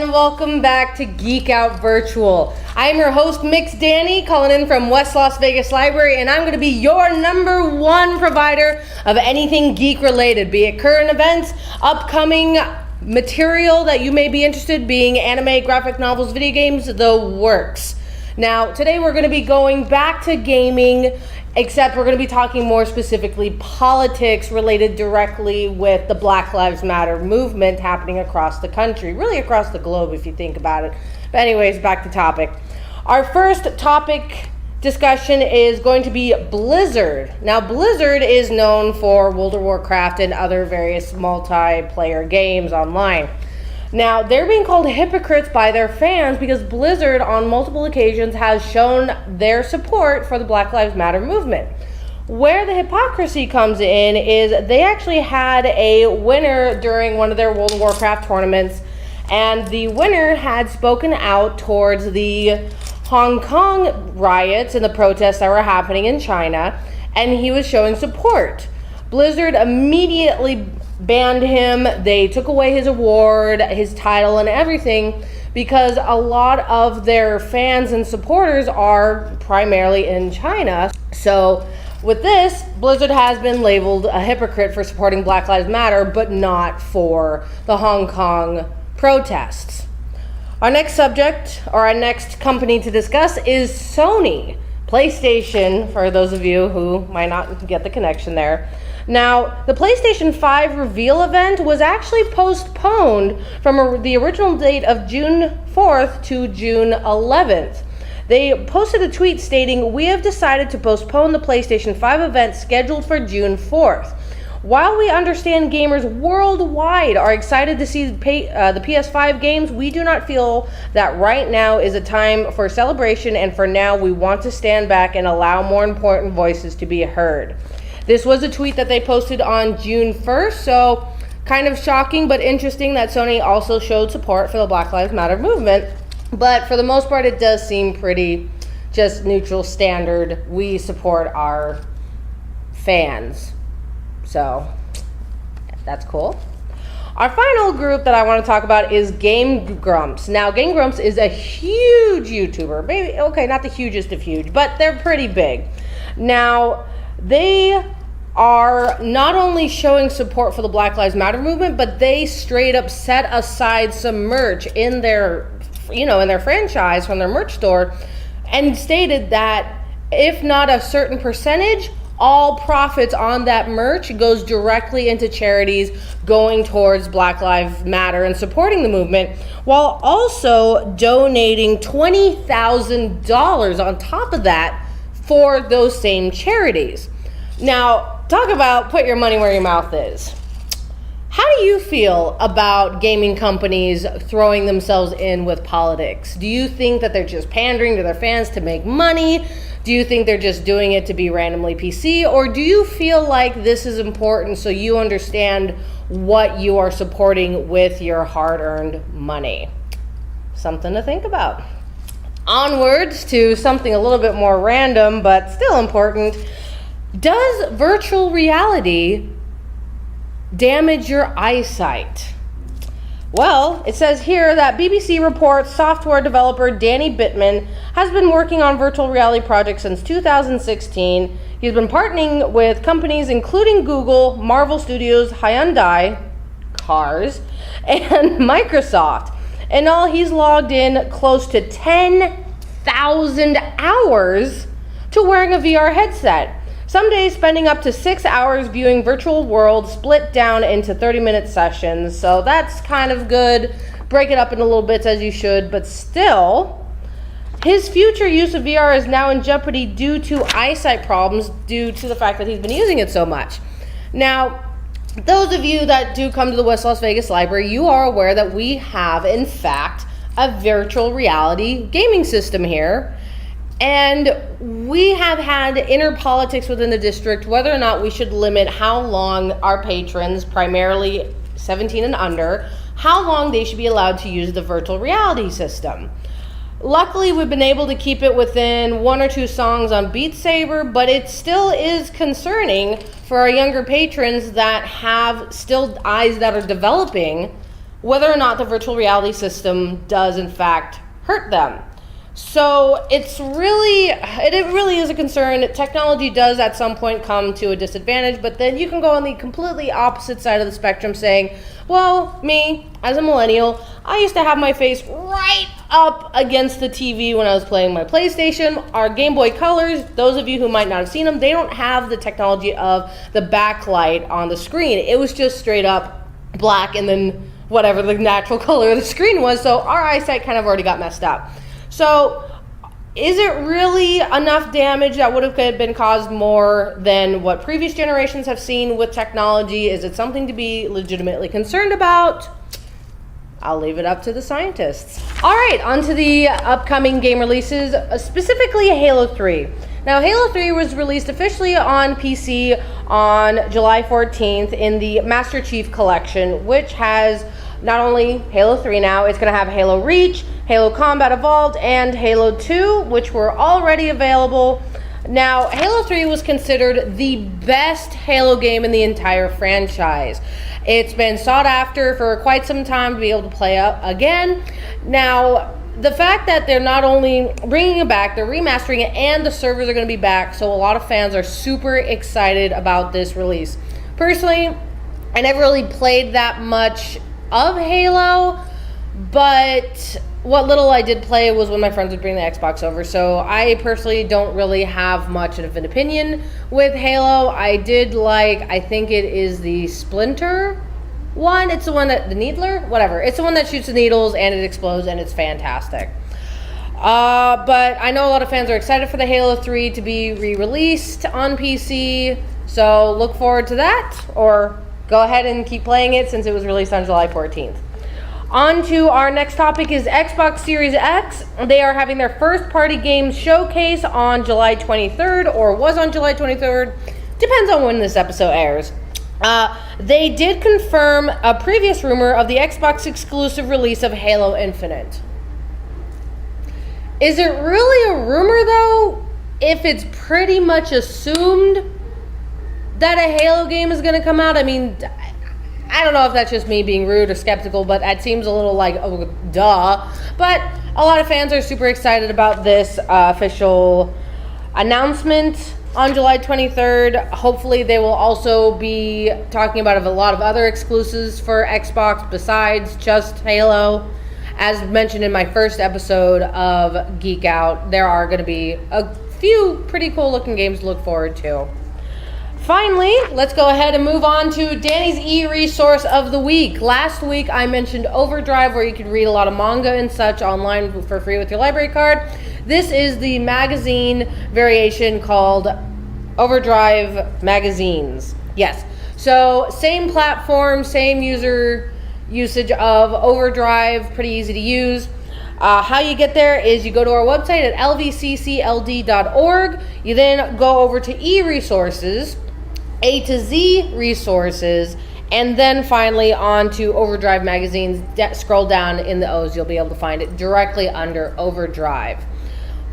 Welcome back to Geek Out Virtual. I am your host, Mix Danny, calling in from West Las Vegas Library, and I'm going to be your #1 provider of anything geek related, be it current events, upcoming material that you may be interested in, being anime, graphic novels, video games, the works. Now, today we're going to be going back to gaming, except we're going to be talking more specifically politics related directly with the Black Lives Matter movement happening across the country, really across the globe if you think about it. But anyways, back to topic. Our first topic discussion is going to be Blizzard. Now, Blizzard is known for World of Warcraft and other various multiplayer games online. Now, they're being called hypocrites by their fans because Blizzard on multiple occasions has shown their support for the Black Lives Matter movement. Where the hypocrisy comes in is they actually had a winner during one of their World of Warcraft tournaments, and the winner had spoken out towards the Hong Kong riots and the protests that were happening in China, and he was showing support. Blizzard immediately banned him. They took away his award, his title, and everything because a lot of their fans and supporters are primarily in China. So with this, Blizzard has been labeled a hypocrite for supporting Black Lives Matter, but not for the Hong Kong protests. Our next subject, or our next company to discuss, is Sony Playstation, for those of you who might not get the connection there. Now, the PlayStation 5 reveal event was actually postponed from the original date of June 4th to June 11th. They posted a tweet stating, "We have decided to postpone the PlayStation 5 event scheduled for June 4th. While we understand gamers worldwide are excited to see the PS5 games, we do not feel that right now is a time for celebration, and for now we want to stand back and allow more important voices to be heard." This was a tweet that they posted on June 1st, so kind of shocking but interesting that Sony also showed support for the Black Lives Matter movement. But for the most part, it does seem pretty just neutral, standard. We support our fans. So that's cool. Our final group that I want to talk about is Game Grumps. Now, Game Grumps is a huge YouTuber. Maybe, okay, not the hugest of huge, but they're pretty big. Now, they are not only showing support for the Black Lives Matter movement, but they straight up set aside some merch in their, in their franchise from their merch store, and stated that if not a certain percentage, all profits on that merch goes directly into charities going towards Black Lives Matter and supporting the movement, while also donating $20,000 on top of that for those same charities. Now, talk about put your money where your mouth is. How do you feel about gaming companies throwing themselves in with politics? Do you think that they're just pandering to their fans to make money? Do you think they're just doing it to be randomly PC? Or do you feel like this is important so you understand what you are supporting with your hard-earned money? Something to think about. Onwards to something a little bit more random, but still important. Does virtual reality damage your eyesight? Well, it says here that BBC reports software developer Danny Bittman has been working on virtual reality projects since 2016. He's been partnering with companies including Google, Marvel Studios, Hyundai, cars, and Microsoft. In all, he's logged in close to 10,000 hours to wearing a VR headset. Some days spending up to 6 hours viewing virtual worlds split down into 30-minute sessions. So that's kind of good. Break it up into little bits as you should, but still, his future use of VR is now in jeopardy due to eyesight problems due to the fact that he's been using it so much. Now, those of you that do come to the West Las Vegas Library, you are aware that we have, in fact, a virtual reality gaming system here. And we have had inner politics within the district whether or not we should limit how long our patrons, primarily 17 and under, how long they should be allowed to use the virtual reality system. Luckily, we've been able to keep it within 1 or 2 songs on Beat Saber, but it still is concerning for our younger patrons that have still eyes that are developing whether or not the virtual reality system does in fact hurt them. So it really is a concern. Technology does at some point come to a disadvantage, but then you can go on the completely opposite side of the spectrum saying, well, me, as a millennial, I used to have my face right up against the TV when I was playing my PlayStation. Our Game Boy Colors, those of you who might not have seen them, they don't have the technology of the backlight on the screen. It was just straight up black and then whatever the natural color of the screen was, so our eyesight kind of already got messed up. So, is it really enough damage that would have been caused more than what previous generations have seen with technology? Is it something to be legitimately concerned about? I'll leave it up to the scientists. All right, on to the upcoming game releases, specifically Halo 3. Now, Halo 3 was released officially on PC on July 14th in the Master Chief Collection, which has not only Halo 3 now, it's going to have Halo Reach, Halo Combat Evolved, and Halo 2, which were already available. Now, Halo 3 was considered the best Halo game in the entire franchise. It's been sought after for quite some time to be able to play again. Now, the fact that they're not only bringing it back, they're remastering it, and the servers are going to be back, so a lot of fans are super excited about this release. Personally, I never really played that much of Halo, but what little I did play was when my friends would bring the Xbox over, so I personally don't really have much of an opinion with Halo. I did like, I think it is the Splinter one. It's the one that, the Needler? Whatever. It's the one that shoots the needles and it explodes and it's fantastic. But I know a lot of fans are excited for the Halo 3 to be re-released on PC, so look forward to that, or go ahead and keep playing it since it was released on July 14th. On to our next topic is Xbox Series X. They are having their first party game showcase on July 23rd, or was on July 23rd. Depends on when this episode airs. They did confirm a previous rumor of the Xbox exclusive release of Halo Infinite. Is it really a rumor though, if it's pretty much assumed that a Halo game is going to come out? I mean, I don't know if that's just me being rude or skeptical, but that seems a little like, oh, duh. But a lot of fans are super excited about this official announcement on July 23rd. Hopefully they will also be talking about a lot of other exclusives for Xbox besides just Halo. As mentioned in my first episode of Geek Out, there are going to be a few pretty cool looking games to look forward to. Finally, let's go ahead and move on to Danny's e-resource of the week. Last week, I mentioned Overdrive, where you can read a lot of manga and such online for free with your library card. This is the magazine variation called Overdrive Magazines. Yes. So, same platform, same user usage of Overdrive, pretty easy to use. How you get there is you go to our website at lvccld.org. You then go over to e-resources, A to Z resources, and then finally on to Overdrive Magazines. Scroll down in the O's, you'll be able to find it directly under Overdrive.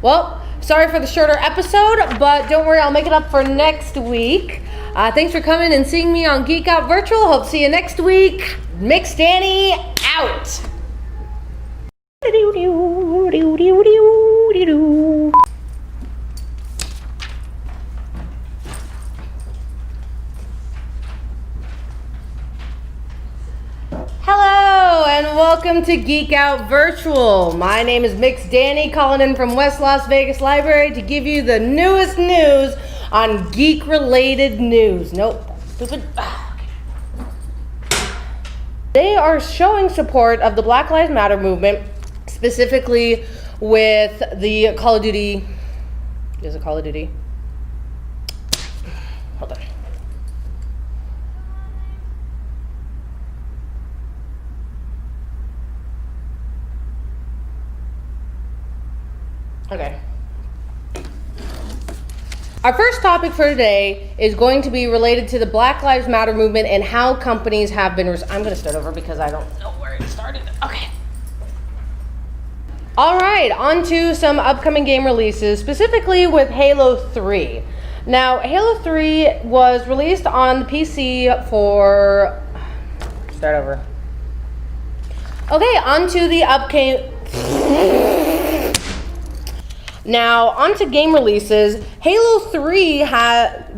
Well, sorry for the shorter episode, but don't worry, I'll make it up for next week. Thanks for coming and seeing me on Geek Out Virtual. Hope to see you next week. Mix Danny out. Hello and welcome to Geek Out Virtual. My name is Mix Danny, calling in from West Las Vegas Library to give you the newest news on geek-related news. Nope, stupid. They are showing support of the Black Lives Matter movement, specifically with the Call of Duty. Is it Call of Duty? Hold on. Okay. Our first topic for today is going to be related to the Black Lives Matter movement and how companies have been... I'm going to start over because I don't know where it started. Okay. All right, on to some upcoming game releases, specifically with Halo 3. Now, Halo 3 was released on the PC for... Start over. Okay, on to the upcoming... Now, on to game releases. Halo 3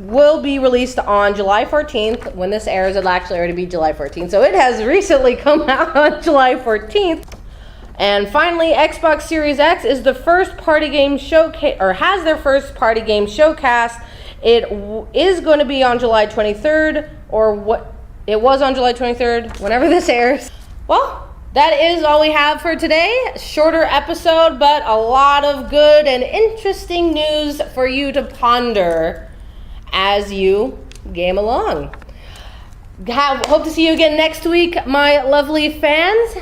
will be released on July 14th. When this airs, it'll actually already be July 14th. So it has recently come out on July 14th. And finally, Xbox Series X is the first party game showcase, or has their first party game showcast. It is going to be on July 23rd, or what? It was on July 23rd, whenever this airs. Well, that is all we have for today. Shorter episode, but a lot of good and interesting news for you to ponder as you game along. Hope to see you again next week, my lovely fans.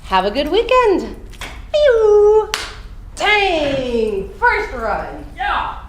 Have a good weekend. Ew. Dang! First run. Yeah.